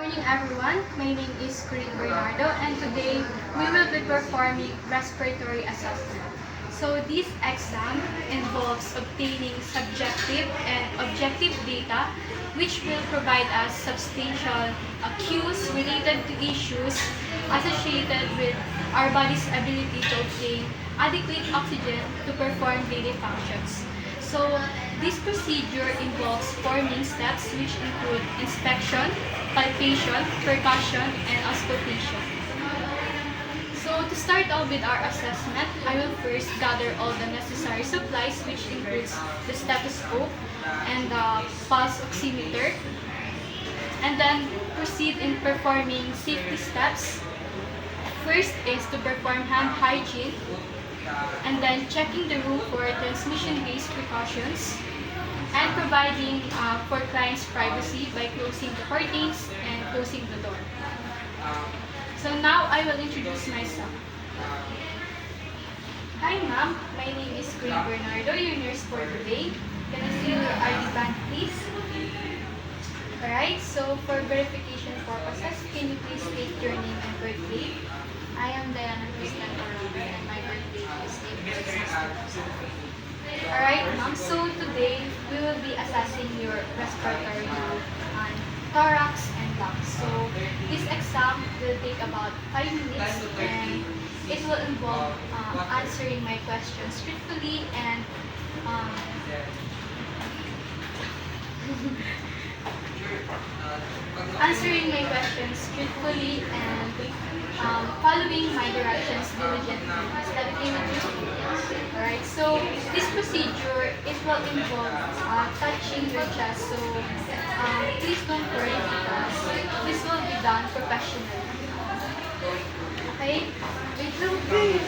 morning, everyone. My name is Corinne Bernardo, and today we will be performing respiratory assessment. So this exam involves obtaining subjective and objective data, which will provide us substantial cues related to issues associated with our body's ability to obtain adequate oxygen to perform daily functions. So this procedure involves four main steps, which include inspection, palpation, percussion, and auscultation. So to start off with our assessment, I will first gather all the necessary supplies, which includes the stethoscope and the pulse oximeter, and then proceed in performing safety steps. First is to perform hand hygiene, and then checking the room for transmission-based precautions, and providing for clients' privacy by closing the curtains and closing the door. So now I will introduce myself. Hi ma'am, my name is Queen Bernardo, your nurse for today. Can I see your ID band please? Alright, so for verification purposes, can you please state your name and birthday? I am Diana Christian Corona and my birthday is April 16. Alright, ma'am. So today we will be assessing your respiratory on thorax and lungs. So this exam will take about 5 minutes and it will involve answering my questions truthfully and answering my questions truthfully and following my directions diligently. Is that okay with you? Alright, so this procedure, it will involve touching your chest. So please don't worry because this will be done professionally. Okay? Wait lang, babe.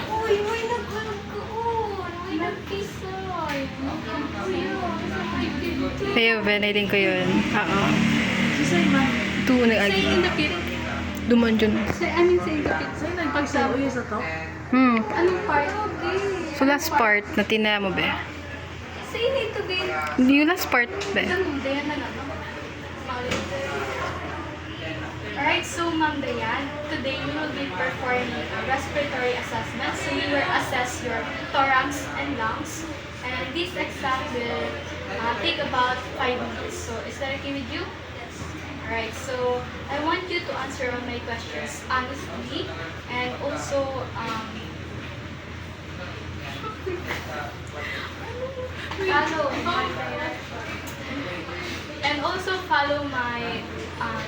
Uy, may nagkaroon. May nagpisoy. Ayaw, benedin ko yun. Oo. Susay ba? Tuo na Say agi. in the pit. Duman dyan. Say in the pit. Say nagpagsauyo sa to. Anong part? So last part, na tina mo be? Say need to be. Yung last part be? Dayan na lang. Alright, so Ma'am Dayan, today we will be performing a respiratory assessment. So we will assess your thorax and lungs. And this exam will take about 5 minutes. So is that okay with you? Yes. Alright, so I want you to answer all my questions honestly and also follow my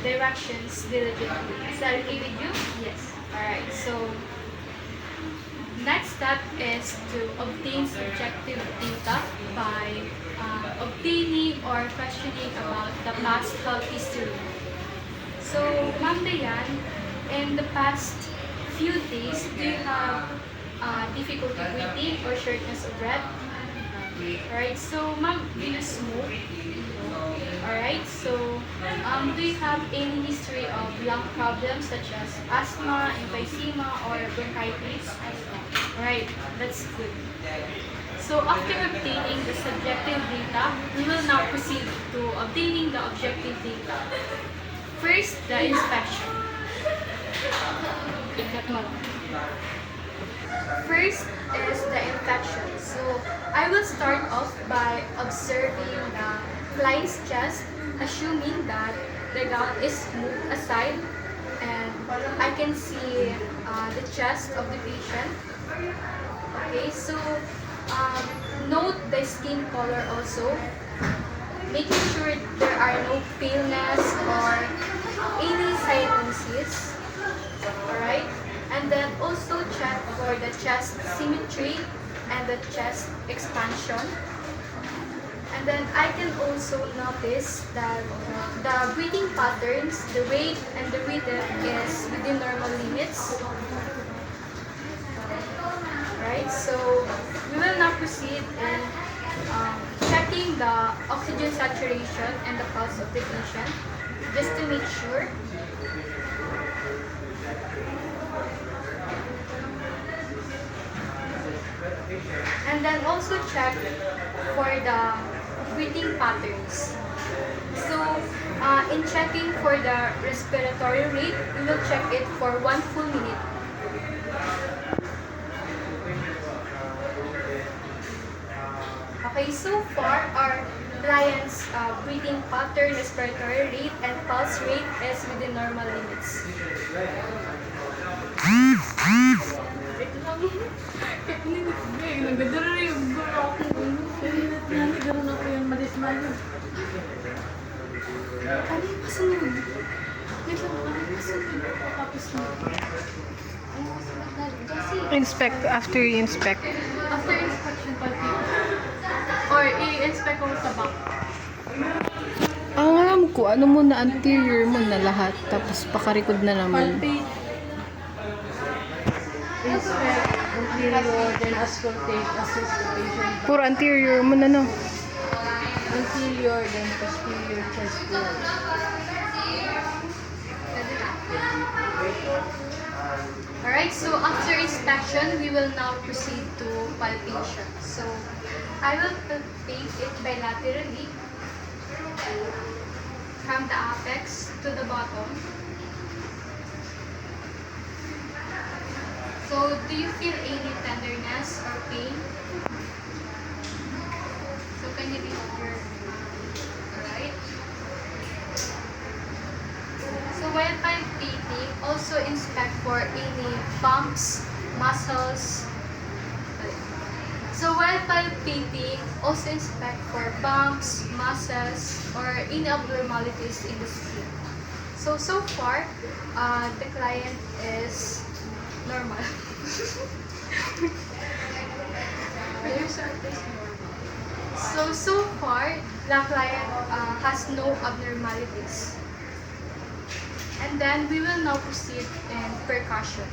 directions diligently. Is that okay with you? Yes. Alright, so next step is to obtain subjective data by obtaining or questioning about the past health history. So, Ma'am Dayan, in the past few days, do you have difficulty breathing or shortness of breath? Alright, so Ma'am, do you smoke? Alright, so do you have any history of lung problems such as asthma, emphysema, or bronchitis? Alright, that's good. So after obtaining the subjective data, we will now proceed to obtaining the objective data. First, the inspection. First is the infection. So I will start off by observing the client's chest, assuming that the gown is moved aside and I can see the chest of the patient. Okay, so note the skin color also, making sure there are no paleness or any cyanosis. Alright, and then also check for the chest symmetry and the chest expansion. And then I can also notice that the breathing patterns, the rate and the rhythm is within normal limits. Right, so we will now proceed in checking the oxygen saturation and the pulse of the patient just to make sure. And then also check for the breathing patterns. So In checking for the respiratory rate, we will check it for 1 full minute. Okay, so far our client's breathing pattern, respiratory rate, and pulse rate is within normal limits. Nagdadala na yung guro ako. Nani, gano'n ako yung madismayo. Ano yung masunod? Wait lang, ano yung masunod? Tapos na. Kasi Inspect, after you inspect. after inspection palpate. Or i-inspect ko sa back. Ang alam ko, ano mo na anterior mo na lahat, tapos pakarikod na naman. Palpate. Inspect, anterior, then auscultate, assess the patient. Puro anterior mo na, no? Anterior, then posterior chest wall. Alright, so after inspection, we will now proceed to palpation. So, I will palpate it bilaterally from the apex to the bottom. So, do you feel any tenderness or pain? So, can you lift your... Alright? So, while palpating, also inspect for any bumps, muscles. So, while palpating, also inspect for bumps, muscles, or any abnormalities in the skin. So far, the client is normal. So far, the client has no abnormalities. And then we will now proceed in percussion.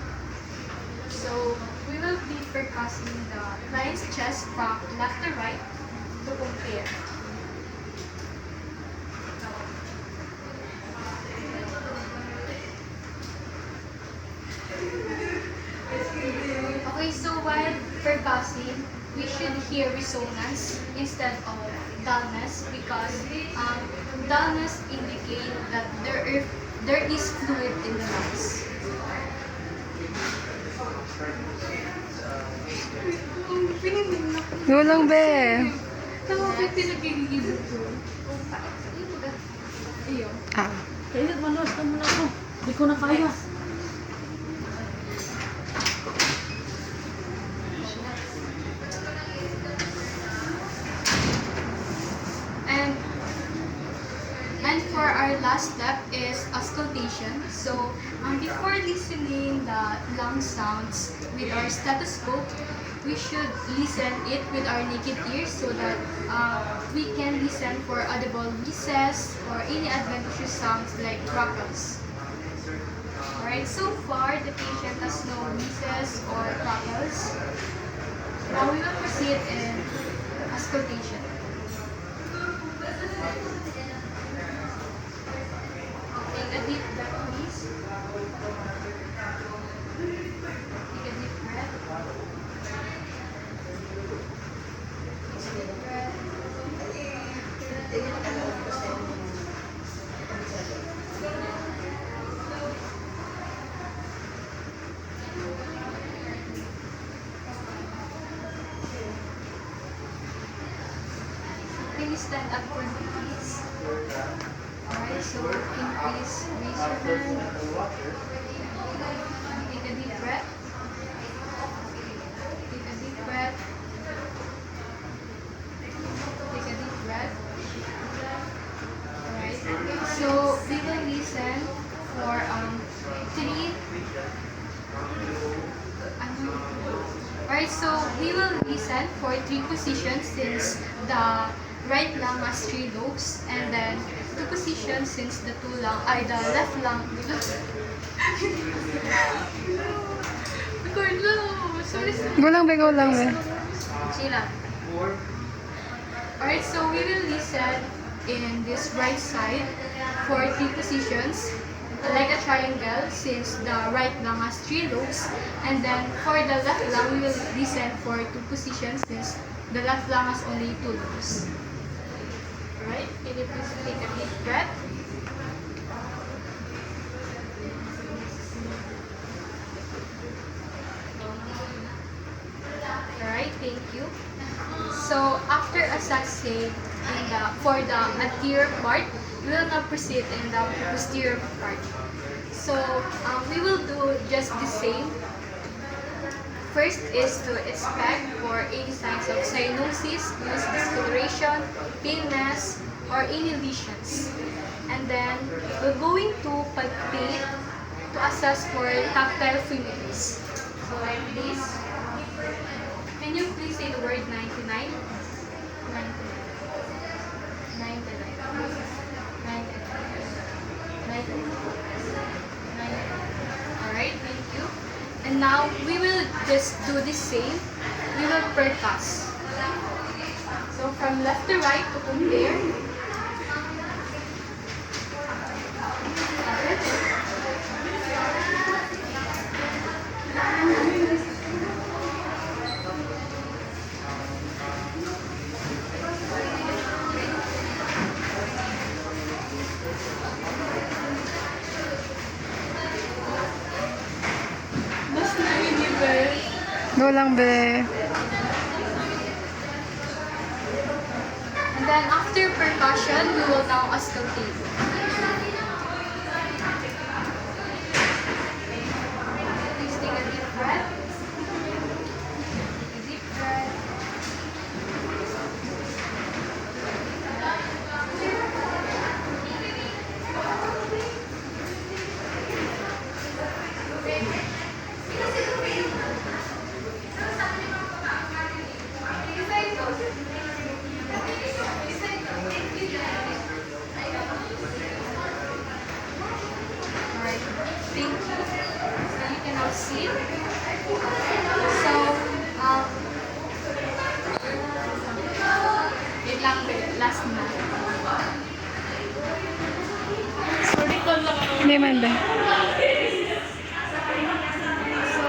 So we will be percussing the client's chest from left to right to compare. Okay, so while percussing, we should hear resonance instead of dullness because dullness indicate that there is fluid in the lungs. Go lang, be. Bakit pinagigigibot ko? Ayun. Ah. Kaya manos ka muna ako. Hindi ko na kaya. And for our last step is auscultation. So before listening the lung sounds with our stethoscope, we should listen it with our naked ears so that we can listen for audible wheezes or any adventitious sounds like crackles. Alright, so far the patient has no wheezes or crackles. Now we will proceed in auscultation. Take a deep breath, please. Take a deep breath. Deep breath. Can you stand up for me, please? Alright, so can you please raise your hand? Take a deep breath. Take a deep breath. Take a deep breath. Alright, so we will listen for 3. Alright, so we will listen for 3 positions since the right lung has 3 lobes, and then 2 positions since the the left lung. Record lang. Sorry. Go lang, be. Go lang, be. Sila. Alright, so we will listen in this right side for 3 positions, like a triangle since the right lung has 3 lobes, and then for the left lung we will listen for 2 positions since the left lung has only 2 lobes. Alright, can you please take a deep breath? exact same for the anterior part. We will now proceed in the posterior part. So we will do just the same. First is to inspect for any signs of cyanosis, loose discoloration, paleness, or any lesions. And then we're going to palpate to assess for tactile feelings. So like this. Can you please say the word 99? 99. 99. Alright, thank you. And now we will just do the same. We will percuss. So from left to right to compare. Mas na-deliver. Go lang, be. And then after percussion, we will now auscultate. Please take a deep breath. Take a deep breath. Alright, thank you. So you can now sit. So, wait lang, last na. Sorry ko lang ako. Hindi man, be. So,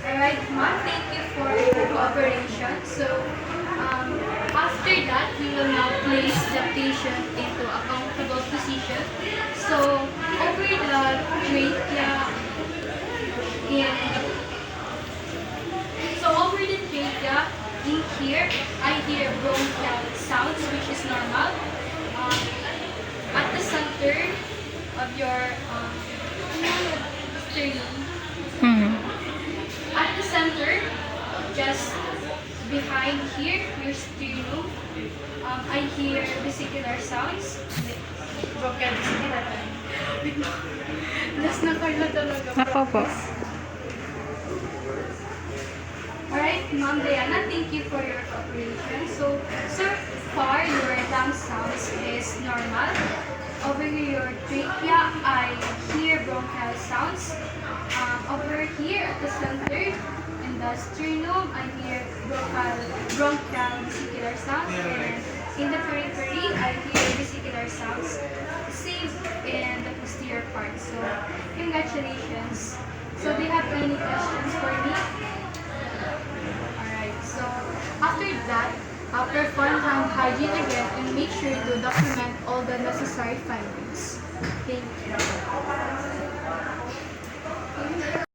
alright, ma'am, thank you for your cooperation. So, after that, we will now place the patient into a comfortable position. So, over the trachea, in here, I hear bronchial sounds, which is normal. At the center of your sternum, Hmm. at the center, just behind here, your sternum, I hear vesicular sounds. Bronchial vesicular. Nas na kayo talaga. Ako po. Alright, Ma'am Diana, thank you for your cooperation. So far, your lung sounds is normal. Over here, your trachea, I hear bronchial sounds. Over here at the center, in the sternum, I hear bronchial vesicular sounds. And in the periphery, I hear vesicular sounds. Same in the posterior part. So, congratulations. So, do you have any questions for me? Alright, so after that, perform hand hygiene again and make sure to document all the necessary findings. Thank you.